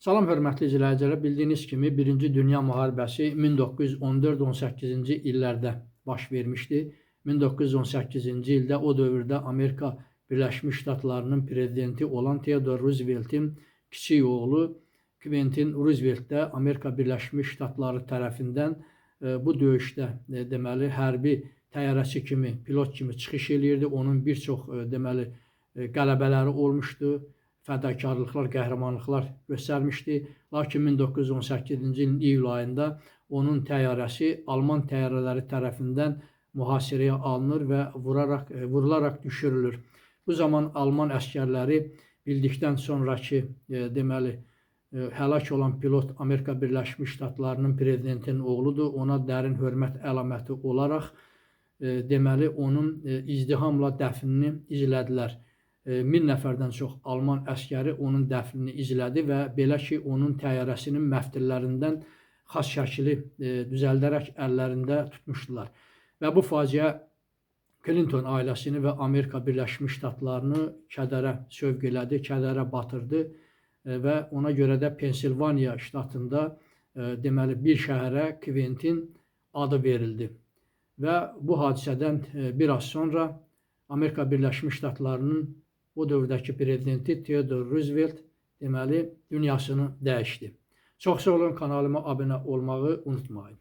Salam hörmətli izləyicilər, bildiyiniz kimi 1-ci Dünya müharibəsi 1914-18-ci illərdə baş vermişdi. 1918-ci ildə o dövrdə Amerika Birləşmiş Ştatlarının prezidenti olan Theodore Roosevelt'in kiçik oğlu Quentin Roosevelt də Amerika Birləşmiş Ştatları tərəfindən bu döyüşdə deməli hərbi təyyarəçi kimi, pilot kimi çıxış eləyirdi. Onun bir çox deməli qələbələri olmuşdu. Fədakarlıqlar, qəhrəmanlıqlar göstərmişdi. Lakin 1918-ci ilin iyul ayında onun təyyarəsi Alman təyyarələri tərəfindən mühasirəyə alınır və vurularaq düşürülür. Bu zaman Alman əskərləri bildikdən sonraki deməli həlak olan pilot Amerika Birləşmiş Ştatlarının prezidentinin oğludur. Ona dərin hörmət əlaməti olaraq deməli onun izdihamla dəfnini izlədilər. 1000 nəfərdən çox Alman əskəri onun dəfnini izlədi və belə ki, onun təyyarəsinin məftillərindən xas şəkili düzəldərək əllərində tutmuşdular. Və bu faciə Clinton ailəsini və Amerika Birləşmiş Ştatlarını kədərə sövq elədi, kədərə batırdı və ona görə də Pensilvaniya ştatında deməli bir şəhərə Quentin adı verildi. Və bu hadisədən bir az sonra Amerika Birləşmiş Ştatlarının o dövrdəki prezidenti Theodore Roosevelt deməli dünyasını dəyişdi. Çox sağ olun, kanalıma abunə olmağı unutmayın.